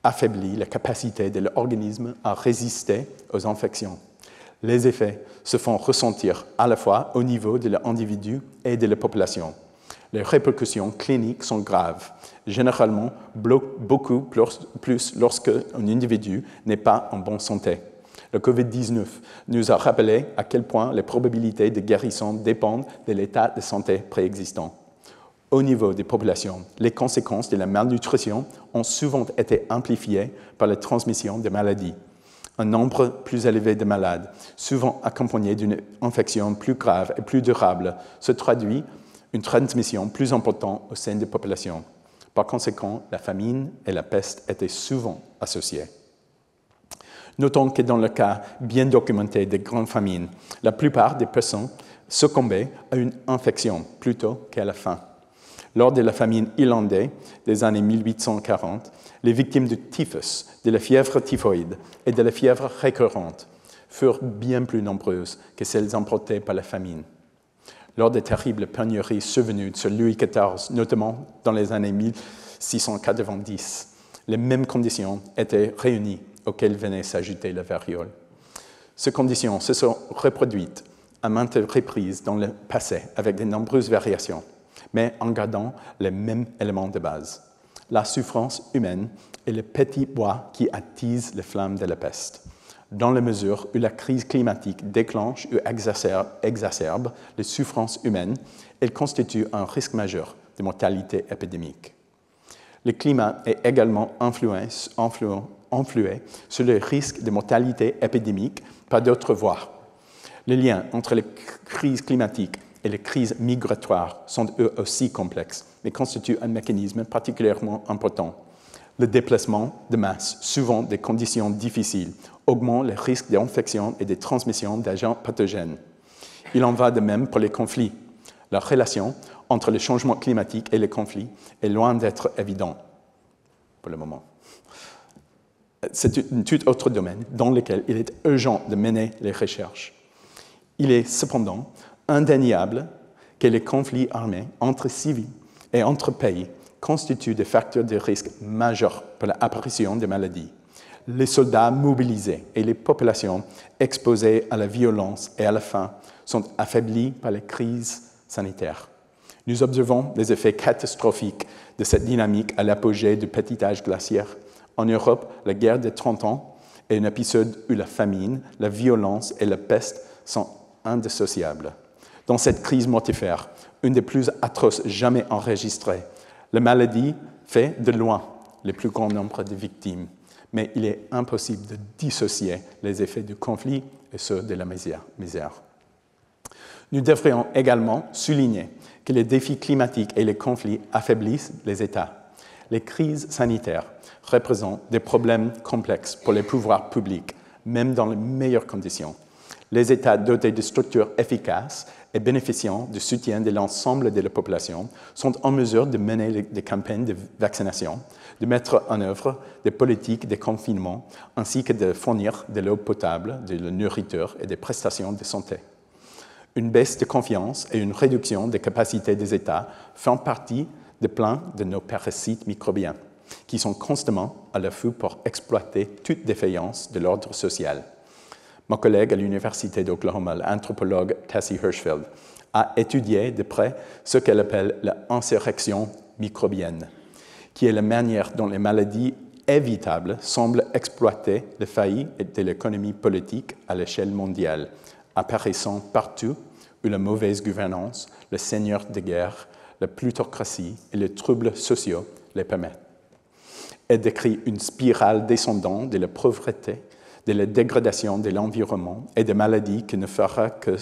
affaiblit la capacité de l'organisme à résister aux infections. Les effets se font ressentir à la fois au niveau de l'individu et de la population. Les répercussions cliniques sont graves, généralement beaucoup plus lorsqu'un individu n'est pas en bonne santé. Le COVID-19 nous a rappelé à quel point les probabilités de guérison dépendent de l'état de santé préexistant. Au niveau des populations, les conséquences de la malnutrition ont souvent été amplifiées par la transmission des maladies. Un nombre plus élevé de malades, souvent accompagné d'une infection plus grave et plus durable, se traduit une transmission plus importante au sein des populations. Par conséquent, la famine et la peste étaient souvent associées. Notons que dans le cas bien documenté des grandes famines, la plupart des personnes succombaient à une infection plutôt qu'à la faim. Lors de la famine irlandaise des années 1840, les victimes de typhus, de la fièvre typhoïde et de la fièvre récurrente furent bien plus nombreuses que celles emportées par la famine. Lors des terribles pénuries survenues sur Louis XIV, notamment dans les années 1690, les mêmes conditions étaient réunies auxquelles venait s'ajouter la variole. Ces conditions se sont reproduites à maintes reprises dans le passé avec de nombreuses variations, mais en gardant les mêmes éléments de base. La souffrance humaine est le petit bois qui attise les flammes de la peste. Dans la mesure où la crise climatique déclenche ou exacerbe les souffrances humaines, elle constitue un risque majeur de mortalité épidémique. Le climat est également influé sur le risque de mortalité épidémique par d'autres voies. Les liens entre les crises climatiques et les crises migratoires sont eux aussi complexes, mais constituent un mécanisme particulièrement important. Le déplacement de masse, souvent des conditions difficiles, augmente les risques d'infection et de transmission d'agents pathogènes. Il en va de même pour les conflits. La relation entre le changement climatique et les conflits est loin d'être évidente pour le moment. C'est un tout autre domaine dans lequel il est urgent de mener les recherches. Il est cependant indéniable que les conflits armés entre civils et entre pays constituent des facteurs de risque majeurs pour l'apparition de maladies. Les soldats mobilisés et les populations exposées à la violence et à la faim sont affaiblis par les crises sanitaires. Nous observons les effets catastrophiques de cette dynamique à l'apogée du petit âge glaciaire. En Europe, la guerre des 30 ans est un épisode où la famine, la violence et la peste sont indissociables. Dans cette crise mortifère, une des plus atroces jamais enregistrées, la maladie fait de loin le plus grand nombre de victimes, mais il est impossible de dissocier les effets du conflit et ceux de la misère. Nous devrions également souligner que les défis climatiques et les conflits affaiblissent les États. Les crises sanitaires représentent des problèmes complexes pour les pouvoirs publics, même dans les meilleures conditions. Les États dotés de structures efficaces et bénéficiant du soutien de l'ensemble de la population sont en mesure de mener des campagnes de vaccination, de mettre en œuvre des politiques de confinement, ainsi que de fournir de l'eau potable, de la nourriture et des prestations de santé. Une baisse de confiance et une réduction des capacités des États font partie de plein de nos parasites microbiens, qui sont constamment à l'affût pour exploiter toute défaillance de l'ordre social. Mon collègue à l'Université d'Oklahoma, l'anthropologue Cassie Hirschfeld, a étudié de près ce qu'elle appelle l'insurrection microbienne, qui est la manière dont les maladies évitables semblent exploiter les failles de l'économie politique à l'échelle mondiale, apparaissant partout où la mauvaise gouvernance, le seigneur de guerre, la plutocratie et les troubles sociaux les permettent. Elle décrit une spirale descendante de la pauvreté, de la dégradation de l'environnement et des maladies qui ne fera que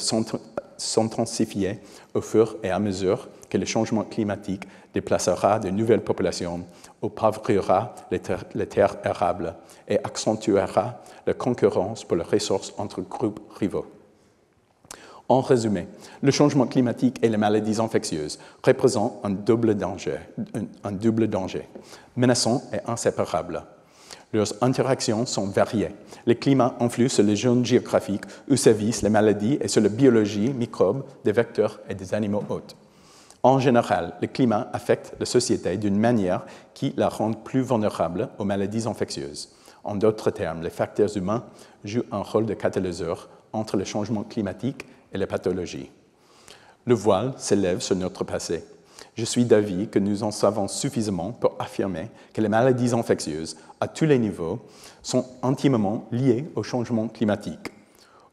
s'intensifier au fur et à mesure que le changement climatique déplacera de nouvelles populations, appauvrira les terres arables et accentuera la concurrence pour les ressources entre groupes rivaux. En résumé, le changement climatique et les maladies infectieuses représentent un double danger, menaçant et inséparable. Leurs interactions sont variées. Le climat influe sur les zones géographiques où sévissent les maladies et sur la biologie, microbes, des vecteurs et des animaux hôtes. En général, le climat affecte la société d'une manière qui la rend plus vulnérable aux maladies infectieuses. En d'autres termes, les facteurs humains jouent un rôle de catalyseur entre le changement climatique et les pathologies. Le voile s'élève sur notre passé. Je suis d'avis que nous en savons suffisamment pour affirmer que les maladies infectieuses, à tous les niveaux, sont intimement liées au changement climatique.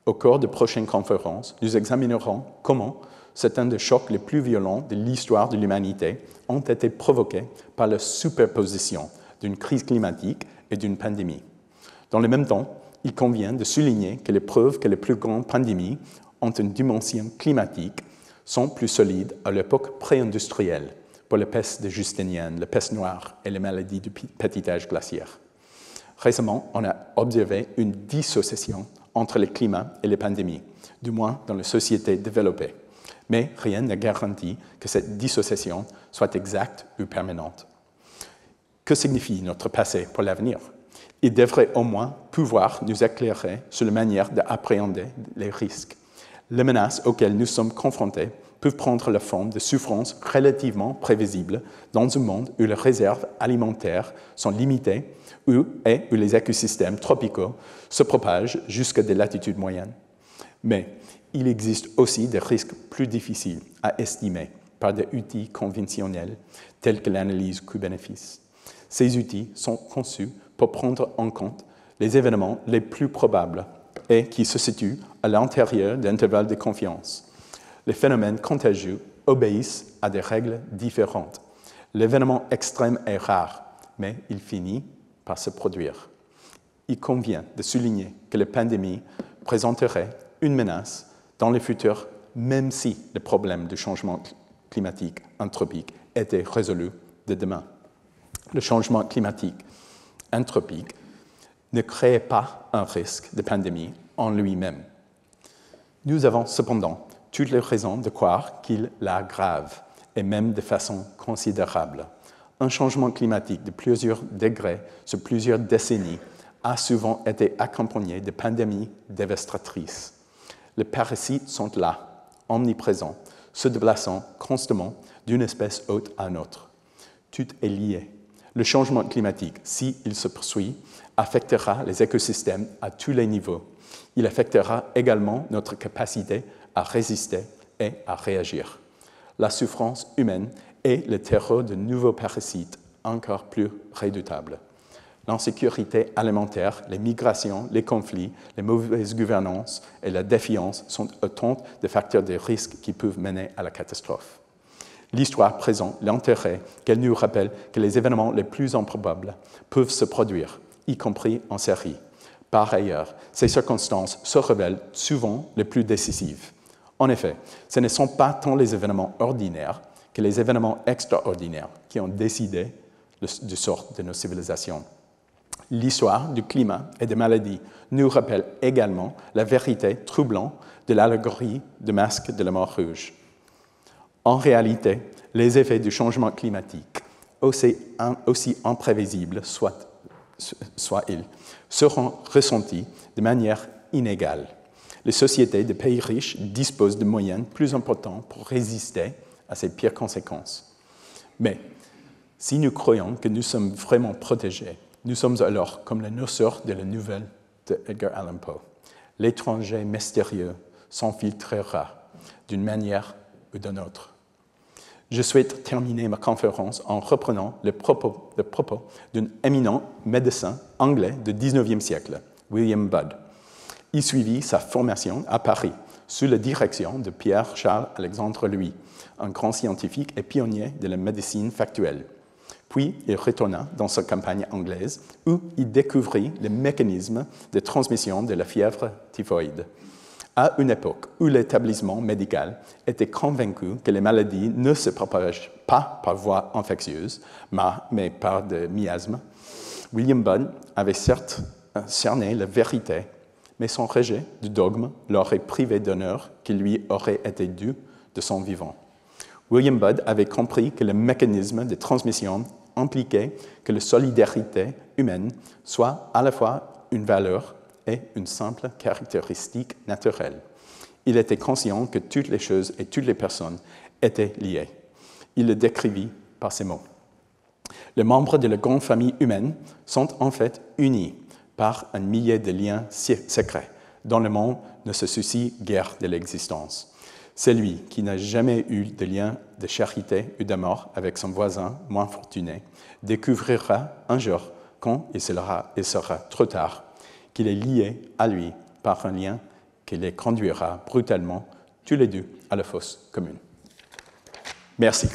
Au cours de prochaines conférences, nous examinerons comment certains des chocs les plus violents de l'histoire de l'humanité ont été provoqués par la superposition d'une crise climatique et d'une pandémie. Dans le même temps, il convient de souligner que les preuves que les plus grandes pandémies ont une dimension climatique sont plus solides à l'époque pré-industrielle pour la peste de Justinian, la peste noire et les maladies du petit âge glaciaire. Récemment, on a observé une dissociation entre le climat et les pandémies, du moins dans les sociétés développées. Mais rien ne garantit que cette dissociation soit exacte ou permanente. Que signifie notre passé pour l'avenir? Il devrait au moins pouvoir nous éclairer sur la manière d'appréhender les risques. Les menaces auxquelles nous sommes confrontés peuvent prendre la forme de souffrances relativement prévisibles dans un monde où les réserves alimentaires sont limitées où les écosystèmes tropicaux se propagent jusqu'à des latitudes moyennes. Mais il existe aussi des risques plus difficiles à estimer par des outils conventionnels tels que l'analyse coût-bénéfice. Ces outils sont conçus pour prendre en compte les événements les plus probables et qui se situent à l'intérieur d'intervalles de confiance. Les phénomènes contagieux obéissent à des règles différentes. L'événement extrême est rare, mais il finit par se produire. Il convient de souligner que la pandémie présenterait une menace dans le futur, même si le problème du changement climatique anthropique était résolu de demain. Le changement climatique anthropique ne crée pas un risque de pandémie en lui-même. Nous avons cependant toutes les raisons de croire qu'il l'aggrave, et même de façon considérable. Un changement climatique de plusieurs degrés sur plusieurs décennies a souvent été accompagné de pandémies dévastatrices. Les parasites sont là, omniprésents, se déplaçant constamment d'une espèce hôte à une autre. Tout est lié. Le changement climatique, s'il se poursuit, affectera les écosystèmes à tous les niveaux. Il affectera également notre capacité à résister et à réagir. La souffrance humaine est le terreau de nouveaux parasites encore plus redoutables. L'insécurité alimentaire, les migrations, les conflits, les mauvaises gouvernances et la défiance sont autant de facteurs de risque qui peuvent mener à la catastrophe. L'histoire présente l'intérêt qu'elle nous rappelle que les événements les plus improbables peuvent se produire, y compris en série. Par ailleurs, ces circonstances se révèlent souvent les plus décisives. En effet, ce ne sont pas tant les événements ordinaires que les événements extraordinaires qui ont décidé du sort de nos civilisations. L'histoire du climat et des maladies nous rappelle également la vérité troublante de l'allégorie du masque de la mort rouge. En réalité, les effets du changement climatique, aussi imprévisibles soient-ils, seront ressentis de manière inégale. Les sociétés de pays riches disposent de moyens plus importants pour résister à ces pires conséquences. Mais si nous croyons que nous sommes vraiment protégés, nous sommes alors comme le noceur de la nouvelle de Edgar Allan Poe. L'étranger mystérieux s'infiltrera d'une manière ou d'une autre. Je souhaite terminer ma conférence en reprenant le propos d'un éminent médecin anglais du XIXe siècle, William Budd. Il suivit sa formation à Paris, sous la direction de Pierre-Charles-Alexandre Louis, un grand scientifique et pionnier de la médecine factuelle. Puis, il retourna dans sa campagne anglaise, où il découvrit le mécanisme de transmission de la fièvre typhoïde. À une époque où l'établissement médical était convaincu que les maladies ne se propagent pas par voie infectieuse, mais par des miasmes, William Budd avait certes cerné la vérité, mais son rejet du dogme l'aurait privé d'honneur qui lui aurait été dû de son vivant. William Budd avait compris que le mécanisme de transmission impliquait que la solidarité humaine soit à la fois une valeur et une simple caractéristique naturelle. Il était conscient que toutes les choses et toutes les personnes étaient liées. Il le décrivit par ces mots. Les membres de la grande famille humaine sont en fait unis par un millier de liens secrets dont le monde ne se soucie guère de l'existence. Celui qui n'a jamais eu de lien de charité ou d'amour avec son voisin moins fortuné découvrira un jour, quand il sera trop tard, qu'il est lié à lui par un lien qui les conduira brutalement tous les deux à la fosse commune. Merci.